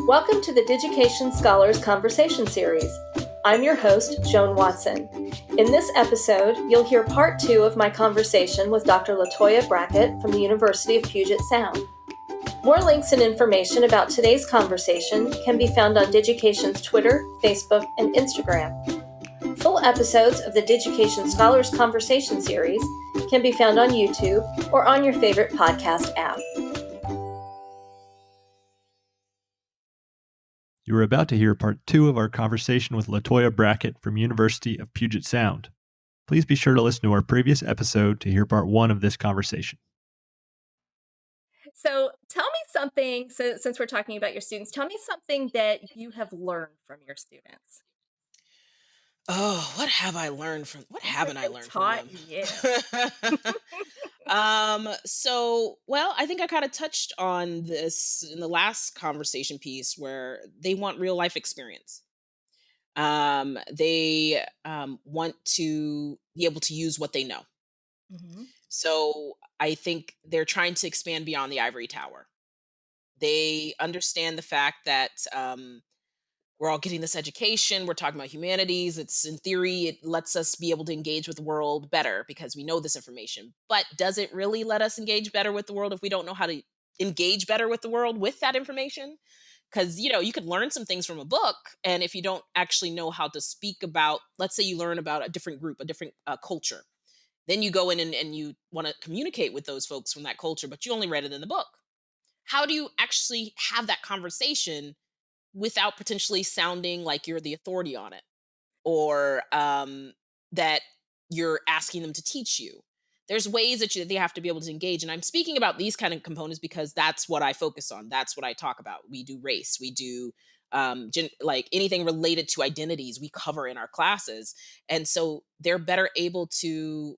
Welcome to the Digication Scholars Conversation Series. I'm your host, Joan Watson. In this episode, you'll hear part 2 of my conversation with Dr. LaToya Brackett from the University of Puget Sound. More links and information about today's conversation can be found on Digication's Twitter, Facebook, and Instagram. Full episodes of the Digication Scholars Conversation Series can be found on YouTube or on your favorite podcast app. You are about to hear part 2 of our conversation with LaToya Brackett from University of Puget Sound. Please be sure to listen to our previous episode to hear part 1 of this conversation. So tell me something, since we're talking about your students, tell me something that you have learned from your students. Oh, what have I learned from what haven't I learned from them? You? I think I kind of touched on this in the last conversation piece where they want real life experience. They want to be able to use what they know. Mhm. So I think they're trying to expand beyond the ivory tower. They understand the fact that we're all getting this education. We're talking about humanities. It's in theory, it lets us be able to engage with the world better because we know this information. But does it really let us engage better with the world if we don't know how to engage better with the world with that information? Because, you could learn some things from a book. And if you don't actually know how to speak about, let's say you learn about a different group, a different culture, then you go in and you want to communicate with those folks from that culture, but you only read it in the book. How do you actually have that conversation without potentially sounding like you're the authority on it or that you're asking them to teach you? There's ways that they have to be able to engage. And I'm speaking about these kind of components because that's what I focus on. That's what I talk about. We do race. We do like anything related to identities we cover in our classes. And so they're better able to,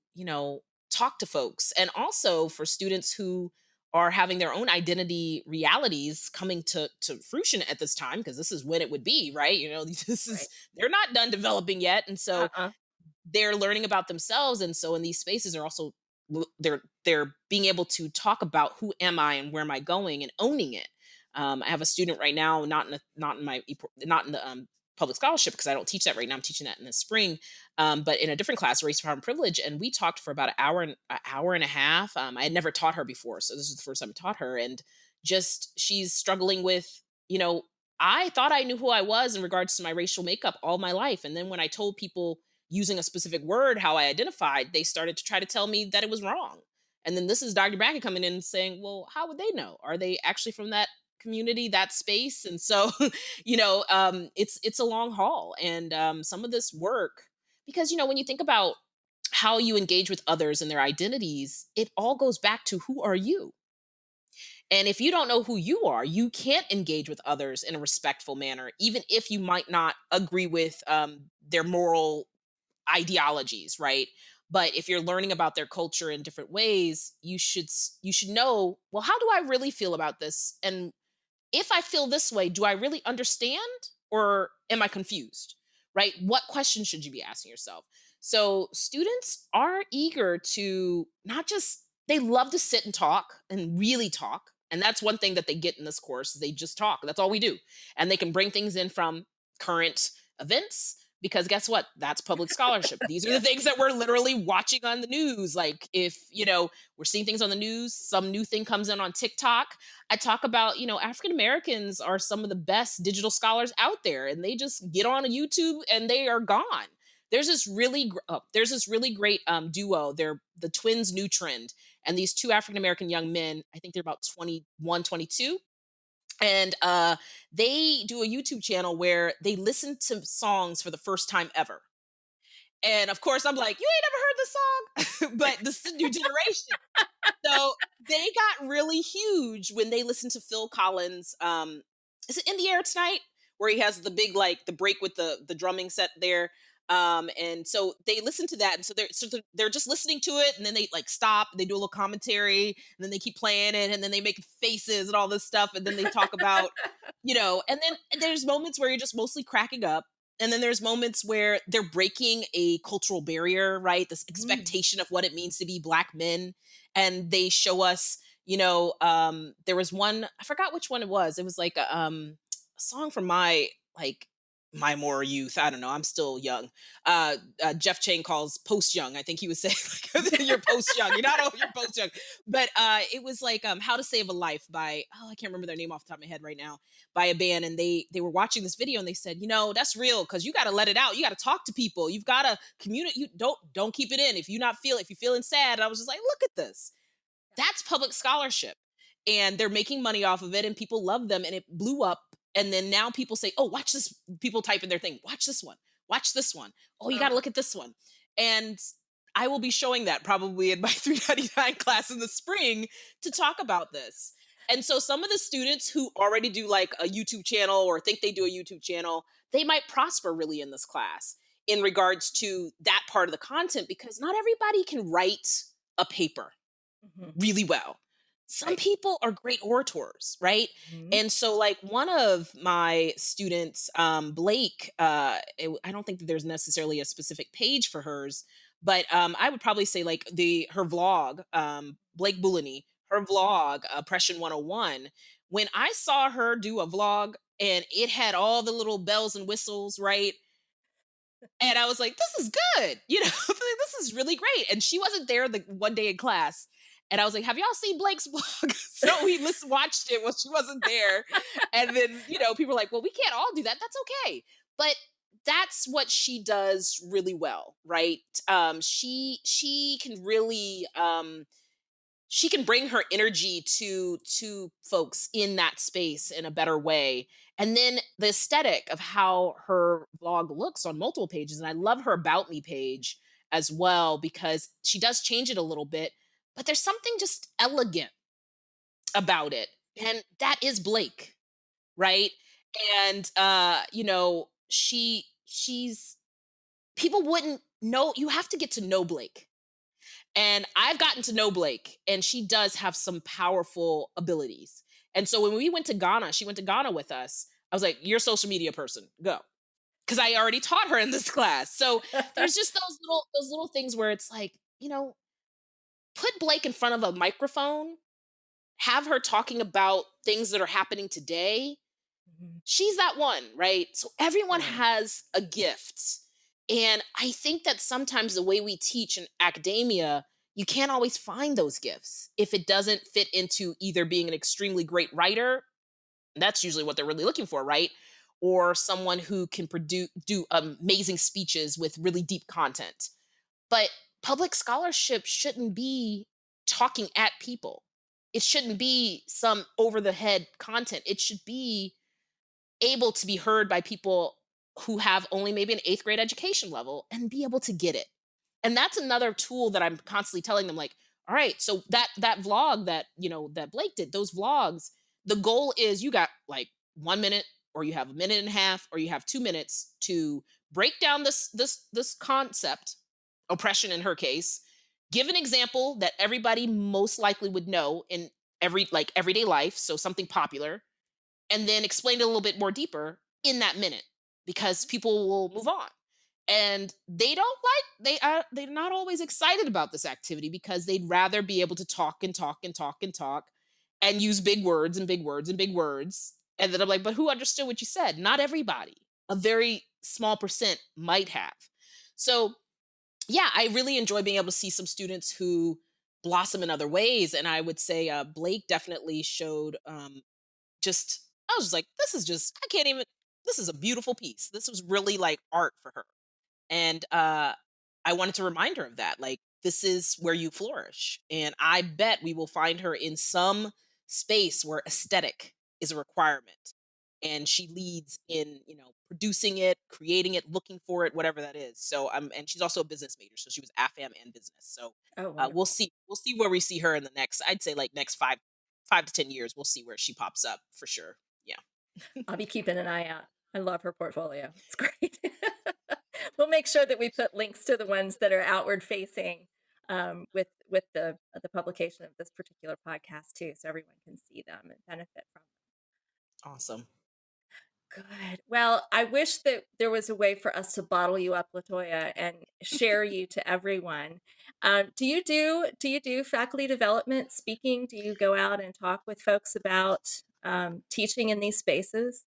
talk to folks. And also for students who are having their own identity realities coming to fruition at this time, because this is when it would be, right? This is Right. they're not done developing yet. And so Uh-uh. they're learning about themselves. And so in these spaces are also they're being able to talk about who am I and where am I going and owning it. I have a student right now, not in the public scholarship because I don't teach that right now. I'm teaching that in the spring, but in a different class, race, power, and privilege. And we talked for about an hour and a half. I had never taught her before, so this is the first time I taught her, and just she's struggling with, I thought I knew who I was in regards to my racial makeup all my life, and then when I told people using a specific word how I identified, they started to try to tell me that it was wrong. And then this is Dr. Brackett coming in and saying, well, how would they know? Are they actually from that community, that space? And so, it's a long haul. And some of this work, because, when you think about how you engage with others and their identities, it all goes back to who are you? And if you don't know who you are, you can't engage with others in a respectful manner, even if you might not agree with their moral ideologies, right? But if you're learning about their culture in different ways, you should know, well, how do I really feel about this? And if I feel this way, do I really understand or am I confused? Right? What questions should you be asking yourself? So students are eager to not just they love to sit and talk and really talk. And that's one thing that they get in this course. They just talk. That's all we do. And they can bring things in from current events because guess what? That's public scholarship. These are the things that we're literally watching on the news. Like if, we're seeing things on the news, some new thing comes in on TikTok. I talk about, African Americans are some of the best digital scholars out there, and they just get on a YouTube and they are gone. There's this really great duo. They're the TwinsthenewTrend, and these two African American young men. I think they're about 21, 22. And they do a YouTube channel where they listen to songs for the first time ever. And of course, I'm like, you ain't never heard this song, but this is the new generation. So they got really huge when they listened to Phil Collins. Is it In the Air Tonight? Where he has the big, like the break with the drumming set there. And so they listen to that. And so they're just listening to it. And then they like stop, they do a little commentary, and then they keep playing it. And then they make faces and all this stuff. And then they talk about, and then there's moments where you're just mostly cracking up. And then there's moments where they're breaking a cultural barrier, right? This expectation of what it means to be Black men. And they show us, there was one, I forgot which one it was. It was like, a song from like my more youth. I don't know. I'm still young. Jeff Chang calls post young. I think he was saying like, you're post young. You're not old. You're post young. But it was like How to Save a Life by, oh, I can't remember their name off the top of my head right now, by a band, and they were watching this video and they said, that's real because you got to let it out. You got to talk to people. You've got to communicate. You don't keep it in. If you're feeling sad. And I was just like, look at this. That's public scholarship. And they're making money off of it and people love them and it blew up. And then now people say, oh, watch this. People type in their thing, watch this one, watch this one. Oh, you got to look at this one. And I will be showing that probably in my 399 class in the spring to talk about this. And so some of the students who already do like a YouTube channel or think they do a YouTube channel, they might prosper really in this class in regards to that part of the content because not everybody can write a paper really well. Some Right. people are great orators, right? Mhm. And so, like one of my students, Blake, I don't think that there's necessarily a specific page for hers, but I would probably say like her vlog, Blake Bulany, her vlog, Oppression 101. When I saw her do a vlog and it had all the little bells and whistles, right? And I was like, this is good. This is really great. And she wasn't there the one day in class. And I was like, have y'all seen Blake's vlog? So we watched it when she wasn't there. And then, people were like, well, we can't all do that. That's okay. But that's what she does really well, right? She can really she can bring her energy to folks in that space in a better way. And then the aesthetic of how her blog looks on multiple pages, and I love her About Me page as well because she does change it a little bit, but there's something just elegant about it, and that is Blake, right? And she's people wouldn't know. You have to get to know Blake, and I've gotten to know Blake, and she does have some powerful abilities. And so when we went to Ghana, she went to Ghana with us. I was like, "You're a social media person, go," because I already taught her in this class. So there's just those little things where it's like, put Blake in front of a microphone, have her talking about things that are happening today. Mhm. She's that one, right? So everyone Right. has a gift. And I think that sometimes the way we teach in academia, you can't always find those gifts if it doesn't fit into either being an extremely great writer, and that's usually what they're really looking for, right? Or someone who can do amazing speeches with really deep content. But public scholarship shouldn't be talking at people. It shouldn't be some over the head content. It should be able to be heard by people who have only maybe an eighth grade education level and be able to get it. And that's another tool that I'm constantly telling them, like, all right, so that vlog that Blake did, those vlogs, the goal is you got like 1 minute, or you have a minute and a half, or you have 2 minutes to break down this concept, oppression in her case, give an example that everybody most likely would know in everyday life, so something popular, and then explain it a little bit more deeper in that minute because people will move on. And they're not always excited about this activity because they'd rather be able to talk and talk and talk and talk and use big words and big words and big words. And then I'm like, but who understood what you said? Not everybody. A very small percent might have. So yeah, I really enjoy being able to see some students who blossom in other ways. And I would say Blake definitely showed just I was just like, this is just I can't even this is a beautiful piece. This was really like art for her. And I wanted to remind her of that. Like, this is where you flourish. And I bet we will find her in some space where aesthetic is a requirement. And she leads in, producing it, creating it, looking for it, whatever that is. So and she's also a business major. So she was AFAM and business. So Oh, we'll wonderful. see. We'll see where we see her in the next, I'd say like next 5 to 10 years. We'll see where she pops up for sure. Yeah. I'll be keeping an eye out. I love her portfolio. It's great. We'll make sure that we put links to the ones that are outward facing with the publication of this particular podcast too, so everyone can see them and benefit from Awesome. Good. Well, I wish that there was a way for us to bottle you up, LaToya, and share you to everyone. Do you do faculty development, speaking? Do you go out and talk with folks about teaching in these spaces?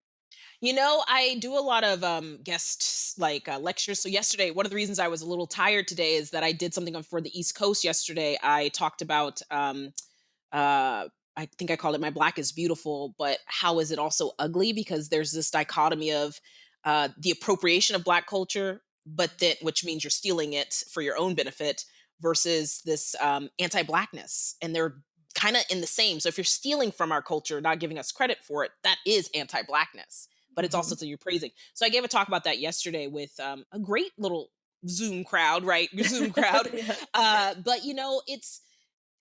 I do a lot of guest lectures. So yesterday, one of the reasons I was a little tired today is that I did something for the East Coast yesterday. I talked about uh I think I called it "My Black is Beautiful," but how is it also ugly? Because there's this dichotomy of the appropriation of Black culture, but then which means you're stealing it for your own benefit, versus this anti-Blackness, and they're kind of in the same. So if you're stealing from our culture, not giving us credit for it, that is anti-Blackness. But it's also Mhm. so you're praising. So I gave a talk about that yesterday with a great little Zoom crowd, right? Zoom crowd. Yeah. But it's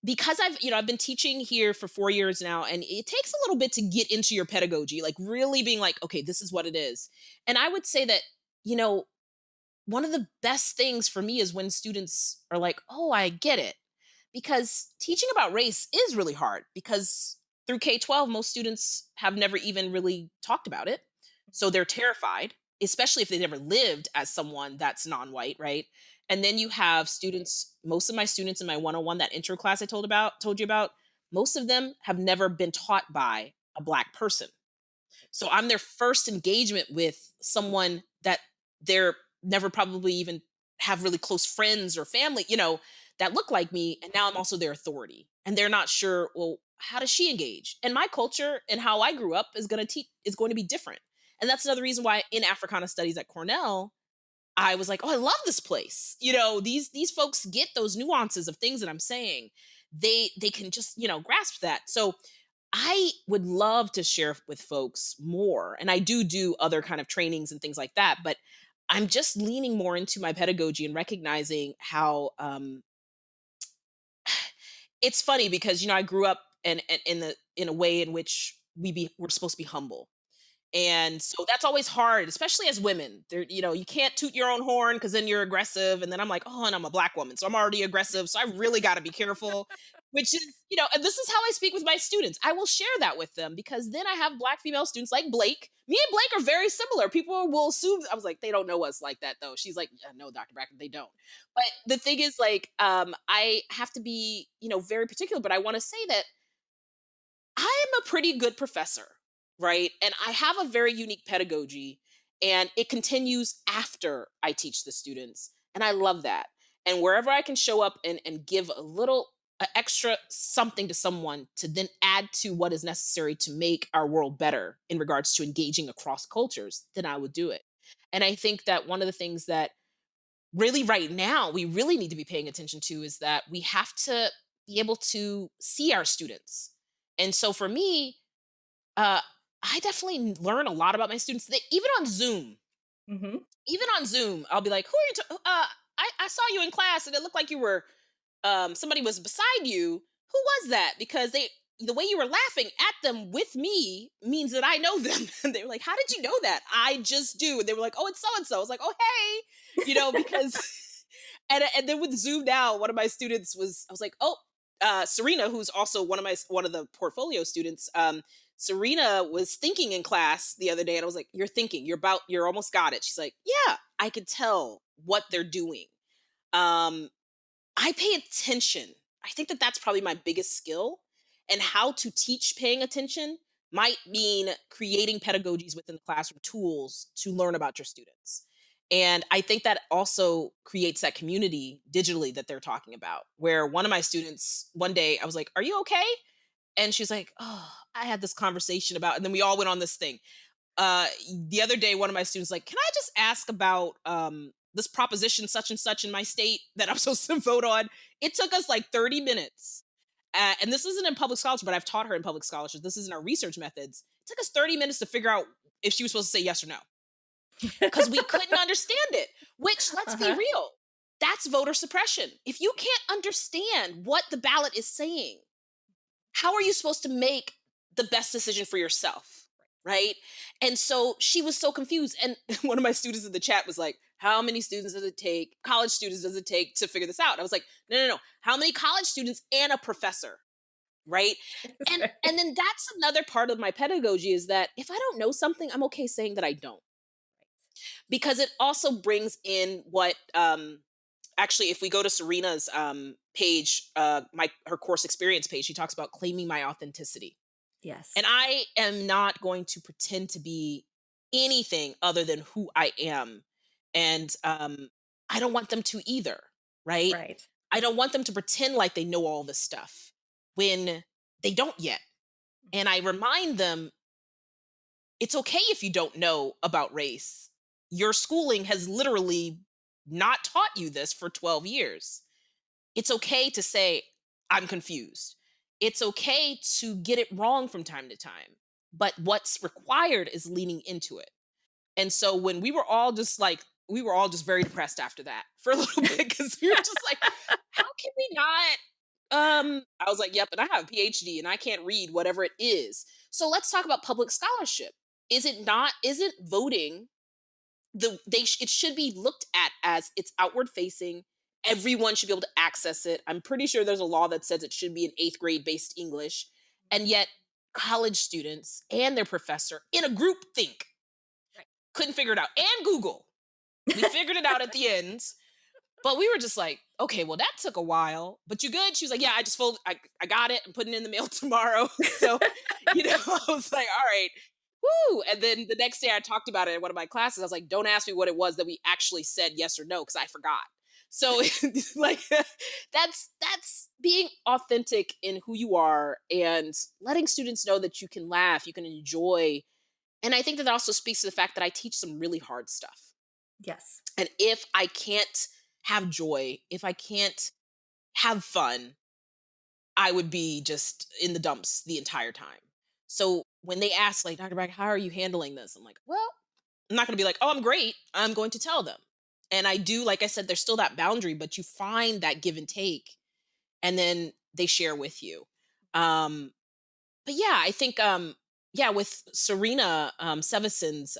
because I've been teaching here for 4 years now, and it takes a little bit to get into your pedagogy, like really being like, okay, this is what it is. And I would say that, you know, one of the best things for me is when students are like, oh, I get it. Because teaching about race is really hard because through K-12, most students have never even really talked about it. So they're terrified, especially if they never lived as someone that's non-white, right? And then you have students, most of my students in my one-on-one, that intro class I told you about, most of them have never been taught by a Black person. So I'm their first engagement with someone that they're never probably even have really close friends or family, that look like me. And now I'm also their authority. And they're not sure, well, how does she engage? And my culture and how I grew up is going to be different. And that's another reason why in Africana Studies at Cornell, I was like, oh, I love this place. These folks get those nuances of things that I'm saying. They can just, grasp that. So I would love to share with folks more, and I do other kind of trainings and things like that, but I'm just leaning more into my pedagogy and recognizing how it's funny because I grew up in a way in which we're supposed to be humble. And so that's always hard, especially as women. You can't toot your own horn because then you're aggressive. And then I'm like, oh, and I'm a Black woman. So I'm already aggressive. So I really got to be careful, which is, and this is how I speak with my students. I will share that with them because then I have Black female students like Blake. Me and Blake are very similar. People will assume, I was like, they don't know us like that though. She's like, yeah, no, Dr. Brackett, they don't. But the thing is, like, I have to be, very particular, but I want to say that I am a pretty good professor, right? And I have a very unique pedagogy, and it continues after I teach the students. And I love that. And wherever I can show up and give a little extra something to someone to then add to what is necessary to make our world better in regards to engaging across cultures, then I would do it. And I think that one of the things that really right now we really need to be paying attention to is that we have to be able to see our students. And so for me, uh, I definitely learn a lot about my students. Even on Zoom, Mhm. I'll be like, "Who are you? I saw you in class, and it looked like you were somebody was beside you. Who was that?" Because the way you were laughing at them with me means that I know them. And they were like, "How did you know that?" I just do. And they were like, "Oh, it's so and so." I was like, "Oh, hey," because and then with Zoom now, one of my students I was like, "Oh, Serena, who's also one of the portfolio students." Serena was thinking in class the other day, and I was like, "You're thinking. You're almost got it." She's like, "Yeah, I could tell what they're doing." Um, I pay attention. I think that that's probably my biggest skill, and how to teach paying attention might mean creating pedagogies within the classroom, tools to learn about your students. And I think that also creates that community digitally that they're talking about. Where one of my students, one day, I was like, "Are you okay?" And she's like, "Oh, I had this conversation about," and then we all went on this thing. The other day, one of my students like, "Can I just ask about this proposition such and such in my state that I'm supposed to vote on?" It took us like 30 minutes. And this isn't in public scholarship, but I've taught her in public scholarship. This isn't our research methods. It took us 30 minutes to figure out if she was supposed to say yes or no because we couldn't understand it, which, let's be Uh-huh. real, that's voter suppression. If you can't understand what the ballot is saying, how are you supposed to make the best decision for yourself? Right. And so she was so confused. And one of my students in the chat was like, "How many students does it take? College students does it take to figure this out?" I was like, no, no, no. How many college students and a professor? Right. And then that's another part of my pedagogy is that if I don't know something, I'm okay saying that I don't, because it also brings in what actually, if we go to Serena's page, my her course experience page, she talks about claiming my authenticity. Yes. And I am not going to pretend to be anything other than who I am. And I don't want them to either, right? Right. I don't want them to pretend like they know all this stuff when they don't yet. And I remind them it's okay if you don't know about race. Your schooling has literally not taught you this for 12 years. It's okay to say, I'm confused. It's okay to get it wrong from time to time. But what's required is leaning into it. And so when we were all just very depressed after that for a little bit because we were just like, how can we not? I was like, yep, and I have a PhD and I can't read whatever it is. So let's talk about public scholarship. Is it not, isn't voting it should be looked at as it's outward facing. Everyone should be able to access it. I'm pretty sure there's a law that says it should be an eighth grade based English. And yet college students and their professor in a group think Right. couldn't figure it out. And Google. We figured it out at the end. But we were just like, okay, well, that took a while. But you good? She was like, yeah, I got it. I'm putting it in the mail tomorrow. So, I was like, all right. Woo. And then the next day I talked about it in one of my classes. I was like, don't ask me what it was that we actually said yes or no, because I forgot. So like that's being authentic in who you are and letting students know that you can laugh, you can enjoy. And I think that also speaks to the fact that I teach some really hard stuff. Yes. And if I can't have joy, if I can't have fun, I would be just in the dumps the entire time. So when they ask, like, Dr. Brackett, how are you handling this? I'm like, well, I'm not going to be like, oh, I'm great. I'm going to tell them. And I do, like I said, there's still that boundary, but you find that give and take, and then they share with you. But yeah, I think, yeah, with Serena Sevasin's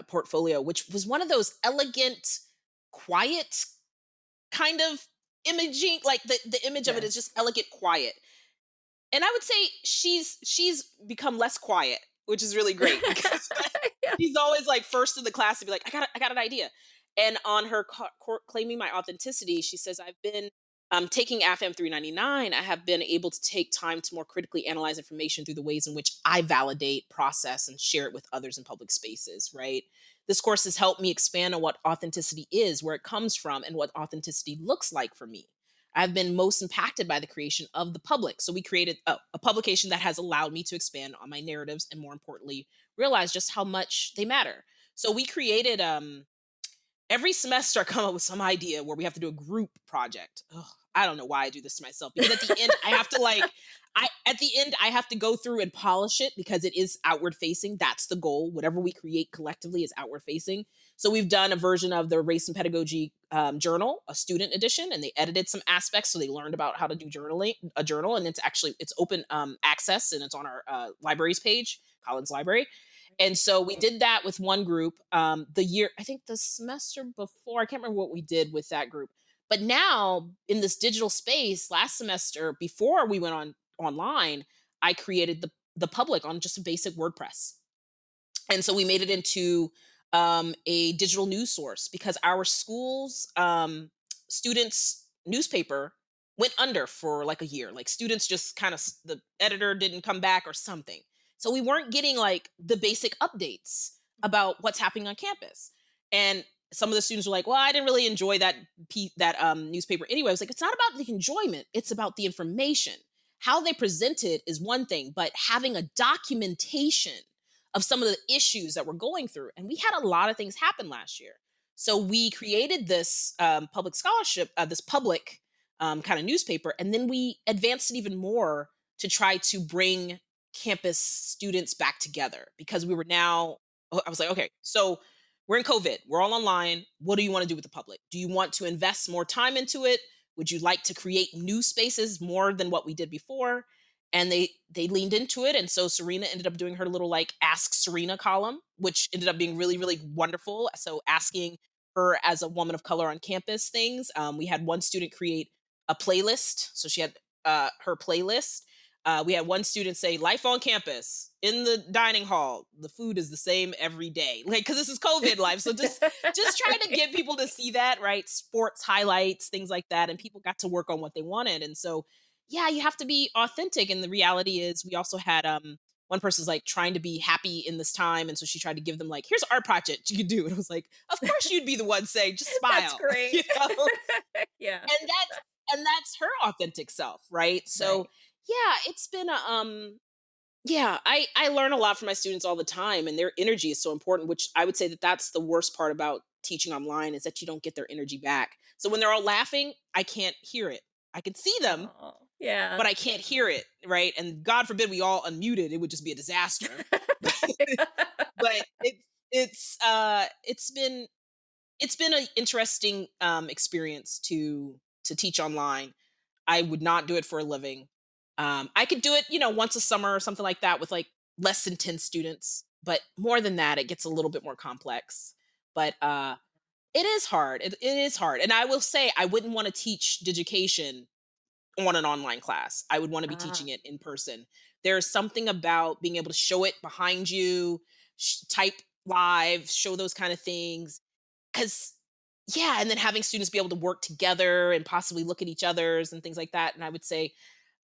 portfolio, which was one of those elegant, quiet kind of imaging, like the image of it is Yes. just elegant, quiet. And I would say she's become less quiet, which is really great because Yeah. she's always like first in the class to be like, I got an idea. And on her claiming my authenticity, she says, I've been taking AFM 399. I have been able to take time to more critically analyze information through the ways in which I validate, process, and share it with others in public spaces, right? This course has helped me expand on what authenticity is, where it comes from, and what authenticity looks like for me. I've been most impacted by the creation of the public. So we created a publication that has allowed me to expand on my narratives and, more importantly, realize just how much they matter. So we created every semester I come up with some idea where we have to do a group project. Ugh, I don't know why I do this to myself, because at the end I have to I have to go through and polish it because it is outward facing. That's the goal. Whatever we create collectively is outward facing. So we've done a version of the Race and Pedagogy Journal, a student edition, and they edited some aspects so they learned about how to do a journal, and it's open access, and it's on our libraries page, Collins Library. And so we did that with one group. I think the semester before, I can't remember what we did with that group. But now in this digital space, last semester, before we went online, I created the public on just a basic WordPress. And so we made it into a digital news source because our school's students' newspaper went under for like a year. Like students just kind of, the editor didn't come back or something. So we weren't getting like the basic updates about what's happening on campus. And some of the students were like, well, I didn't really enjoy that newspaper anyway. I was like, it's not about the enjoyment, it's about the information. How they present it is one thing, but having a documentation of some of the issues that we're going through. And we had a lot of things happen last year. So we created this public scholarship, this public kind of newspaper, and then we advanced it even more to try to bring campus students back together because we were now, I was like, okay, so we're in COVID, we're all online. What do you want to do with the public? Do you want to invest more time into it? Would you like to create new spaces more than what we did before? And they leaned into it. And so Serena ended up doing her little like Ask Serena column, which ended up being really, really wonderful. So asking her as a woman of color on campus things. We had one student create a playlist. So she had her playlist. We had one student say, life on campus in the dining hall, the food is the same every day. Like, cause this is COVID life. So just trying to get people to see that, right? Sports highlights, things like that. And people got to work on what they wanted. And so, yeah, you have to be authentic. And the reality is we also had one person's like trying to be happy in this time, and so she tried to give them like, here's an art project you could do, and I was like, of course you'd be the one saying just That's smile, great. know. Yeah. And that's her authentic self, right? So Right. yeah, it's been a yeah, I learn a lot from my students all the time, and their energy is so important, which I would say that that's the worst part about teaching online is that you don't get their energy back. So when they're all laughing, I can't hear it. I can see them, Oh, yeah. but I can't hear it, right? And God forbid we all unmuted, it would just be a disaster. But it's been an interesting experience to teach online. I would not do it for a living. I could do it, once a summer or something like that with like less than 10 students. But more than that, it gets a little bit more complex. But it is hard. It is hard. And I will say, I wouldn't want to teach Digication on an online class. I would want to be Ah, teaching it in person. There's something about being able to show it behind you, type live, show those kind of things. Because, yeah, and then having students be able to work together and possibly look at each other's and things like that. And I would say,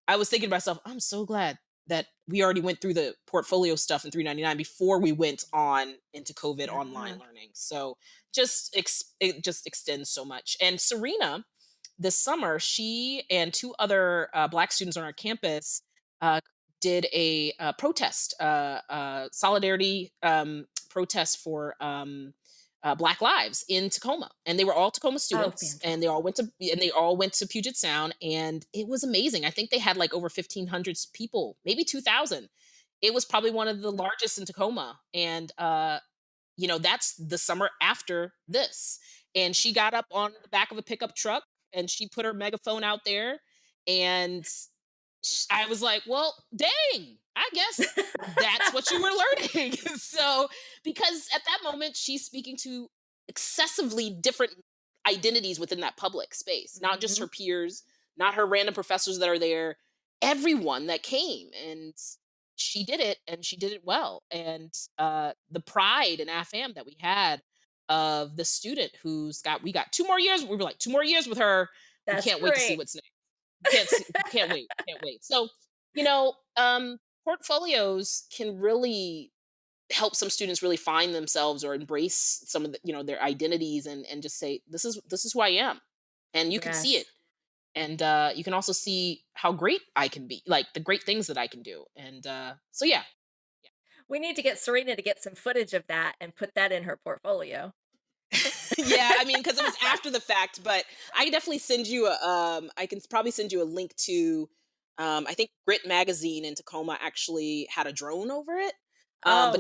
I was thinking to myself, I'm so glad that we already went through the portfolio stuff in 399 before we went on into COVID online yeah. learning. So it just extends so much. And Serena, this summer, she and two other Black students on our campus uh, did a, protest, solidarity protest for Black Lives in Tacoma, and they were all Tacoma Oh, students, and they all fantastic. went to Puget Sound, and it was amazing. I think they had like over 1,500 people, maybe 2,000. It was probably one of the largest in Tacoma, and that's the summer after this. And she got up on the back of a pickup truck and she put her megaphone out there. And I was like, well, dang, I guess that's what you were learning. So, because at that moment, she's speaking to excessively different identities within that public space, not just her Mhm. peers, not her random professors that are there, everyone that came. And she did it and she did it well. And the pride and affam that we had of the student we got 2 more years. We were like, 2 more years with her. We That's can't wait to see great. what's next. Can't wait, can't wait. So, portfolios can really help some students really find themselves or embrace some of their identities, and just say, this is who I am. And you can see it. Yes. And you can also see how great I can be, like the great things that I can do. And so yeah. We need to get Serena to get some footage of that and put that in her portfolio. Yeah, I mean, because it was after the fact, but I can definitely send you I can probably send you a link to, I think Grit magazine in Tacoma actually had a drone over it. Oh, wonderful.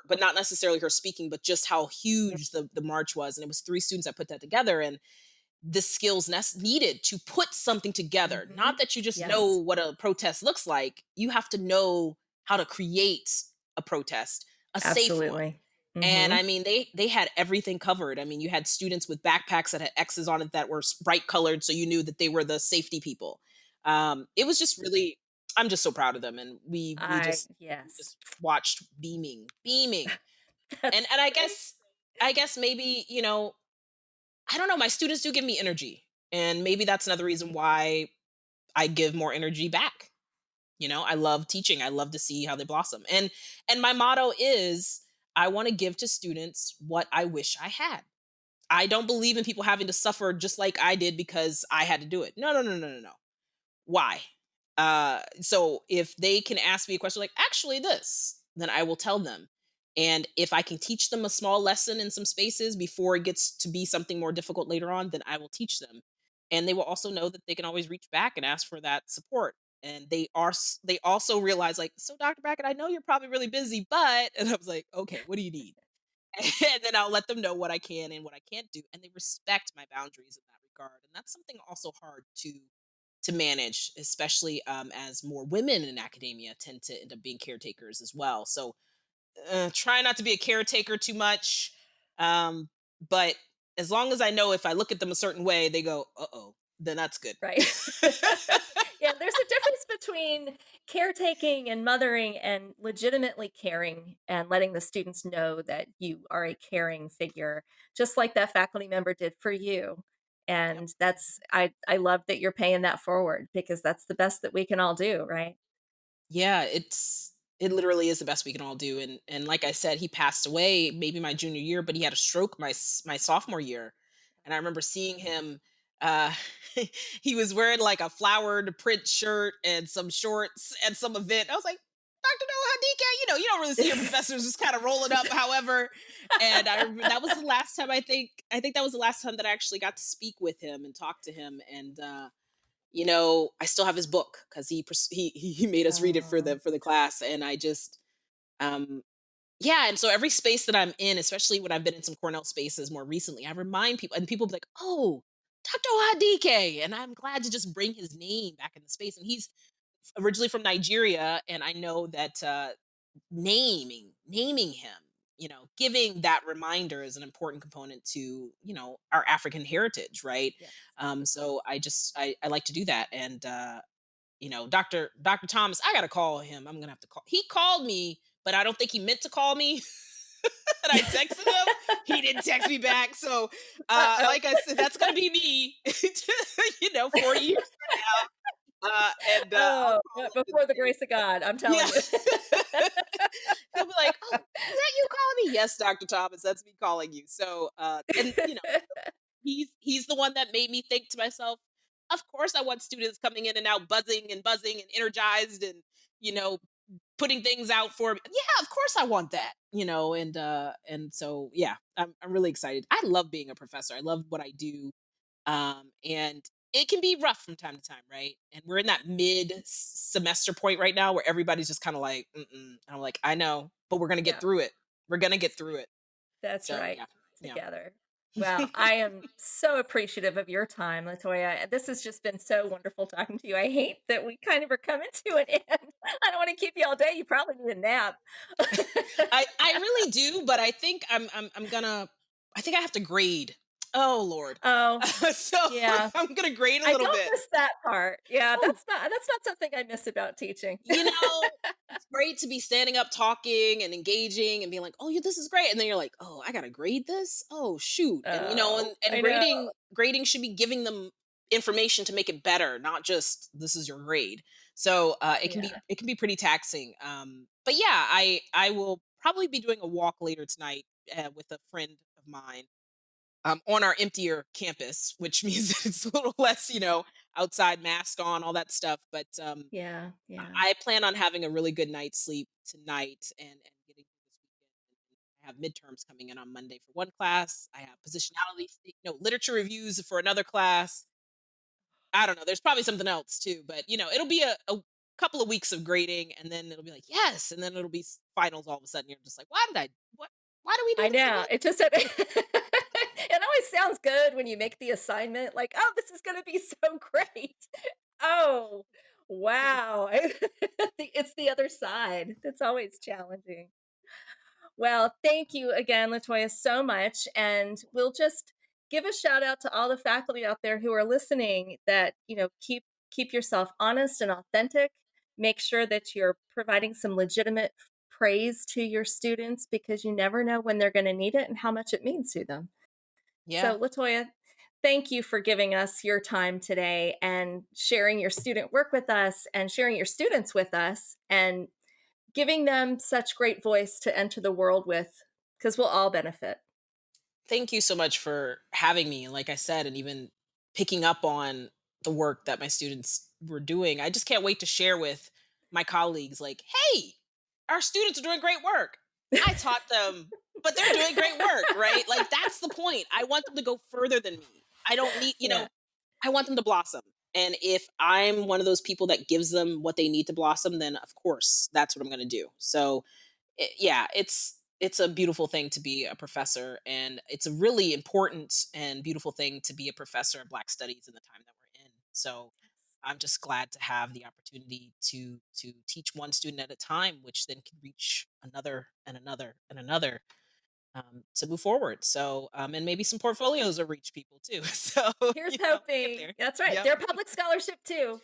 But not necessarily her speaking, but just how Yeah. huge the march was. And it was three students that put that together, and the skills needed to put something together. Not Mhm. that you just know Yes. what a protest looks like. You have to know how to create a protest, a safe one. Absolutely. And Mhm. I mean, they had everything covered. I mean, you had students with backpacks that had X's on it that were bright colored, so you knew that they were the safety people. It was just really, I'm just so proud of them, and we just Yes. watched beaming. and That's and I great. guess I guess maybe, I don't know, my students do give me energy, and maybe that's another reason why I give more energy back. I love teaching. I love to see how they blossom. And my motto is, I want to give to students what I wish I had. I don't believe in people having to suffer just like I did because I had to do it. No, no, no, no, no, no. Why? So if they can ask me a question like, actually this, then I will tell them. And if I can teach them a small lesson in some spaces before it gets to be something more difficult later on, then I will teach them. And they will also know that they can always reach back and ask for that support. And they also realize, like, so Dr. Brackett, I know you're probably really busy, but and I was like, okay, what do you need? And then I'll let them know what I can and what I can't do, and they respect my boundaries in that regard. And that's something also hard to manage, especially as more women in academia tend to end up being caretakers as well. So try not to be a caretaker too much, um, but as long as I know if I look at them a certain way, they go, "Uh oh," then that's good. Right. Yeah, there's a difference between caretaking and mothering and legitimately caring and letting the students know that you are a caring figure, just like that faculty member did for you. Yep. And I love that you're paying that forward because that's the best that we can all do, right? Yeah, it literally is the best we can all do. And like I said, he passed away maybe my junior year, but he had a stroke my sophomore year. And I remember seeing him. Uh, he was wearing like a flowered print shirt and some shorts at some event. I was like, Dr. Noah Hadike, you don't really see your professors just kind of rolling up, however. And I remember that was the last time I think that was the last time that I actually got to speak with him and talk to him. And I still have his book because he made us read it for Oh, the class. And I just um yeah, and so every space that I'm in, especially when I've been in some Cornell spaces more recently, I remind people, and people be like, "Oh, Dr. Hadike," and I'm glad to just bring his name back in the space. And he's originally from Nigeria, and I know that naming him, giving that reminder is an important component to our African heritage, right? yes. So I like to do that. And Dr. Thomas, I gotta call him. I'm gonna have to call. He called me, but I don't think he meant to call me. And I texted him. He didn't text me back. So, Uh-oh. like I said, that's gonna be me. 4 years from now. And I'll Oh, call but him and before the say, grace of God, I'm yeah. telling you. He'll be like, "Oh, is that you calling me?" Yes, Dr. Thomas, that's me calling you. So, and he's the one that made me think to myself, of course I want students coming in and out buzzing and energized and, you know, putting things out for me. Yeah, of course I want that. And so yeah, I'm really excited. I love being a professor. I love what I do. And it can be rough from time to time, right? And we're in that mid semester point right now where everybody's just kind of like, mm-mm. And I'm like, I know, but we're gonna get Yeah, through it. We're gonna get through it. that's So right. yeah, yeah. Together. Well, I am so appreciative of your time, LaToya. This has just been so wonderful talking to you. I hate that we kind of are coming to an end. I don't want to keep you all day. You probably need a nap. I really do, but I think I'm gonna. I think I have to grade. Oh Lord. Oh, So yeah. I'm gonna grade a I little don't bit. miss that part. Yeah, Oh, that's not something I miss about teaching. it's great to be standing up, talking and engaging, and being like, "Oh, yeah, this is great," and then you're like, "Oh, I gotta grade this. Oh, shoot!" And Oh, and I know. grading should be giving them information to make it better, not just this is your grade. So Yeah. it can be pretty taxing. But yeah, I will probably be doing a walk later tonight with a friend of mine on our emptier campus, which means it's a little less, outside, mask on, all that stuff. But Yeah, yeah. I plan on having a really good night's sleep tonight and getting through this weekend. I have midterms coming in on Monday for one class. I have positionality, literature reviews for another class. I don't know. There's probably something else too, but it'll be a couple of weeks of grading, and then it'll be like yes, and then it'll be finals. All of a sudden, you're just like, why did I? What? Why do we do I this know. again? It just it always sounds good when you make the assignment, like, "Oh, this is gonna be so great." Oh, wow. It's the other side. That's always challenging. Well, thank you again, LaToya, so much, and we'll just give a shout out to all the faculty out there who are listening that, keep yourself honest and authentic. Make sure that you're providing some legitimate praise to your students because you never know when they're going to need it and how much it means to them. Yeah. So, LaToya, thank you for giving us your time today and sharing your student work with us and sharing your students with us and giving them such great voice to enter the world with, because we'll all benefit. Thank you so much for having me. And like I said, and even picking up on the work that my students were doing. I just can't wait to share with my colleagues like, hey, our students are doing great work. I taught them, but they're doing great work, right? Like that's the point. I want them to go further than me. I don't need, Yeah. I want them to blossom. And if I'm one of those people that gives them what they need to blossom, then of course that's what I'm going to do. So yeah, it's a beautiful thing to be a professor, and it's a really important and beautiful thing to be a professor of Black Studies in the time that we're in. So I'm just glad to have the opportunity to teach one student at a time, which then can reach another and another and another to move forward. So and maybe some portfolios will reach people too. So Here's we'll get hoping. there. That's right. Yep. They're public scholarship too.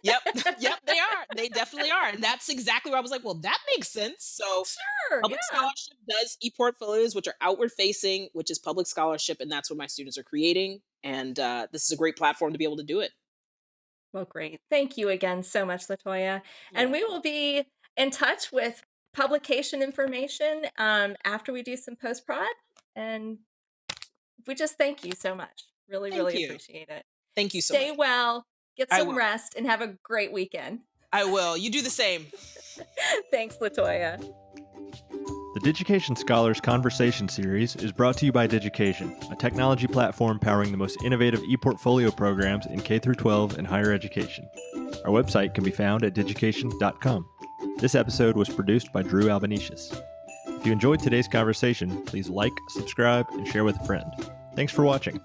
Yep. Yep. They are. They definitely are. And that's exactly where I was like, well, that makes sense. So Sure. public Yeah. scholarship does e-portfolios, which are outward facing, which is public scholarship, and that's what my students are creating. And this is a great platform to be able to do it. Well, great. Thank you again so much, LaToya. You're And we welcome. will be in touch with publication information after we do some post-prod. And we just thank you so much. Really, Thank really you. appreciate it. Thank you so Stay much. well, get I some will. rest, and have a great weekend. I will. You do the same. Thanks, LaToya. The Digication Scholars Conversation Series is brought to you by Digication, a technology platform powering the most innovative e-portfolio programs in K-12 and higher education. Our website can be found at digication.com. This episode was produced by Drew Albanesius. If you enjoyed today's conversation, please like, subscribe, and share with a friend. Thanks for watching.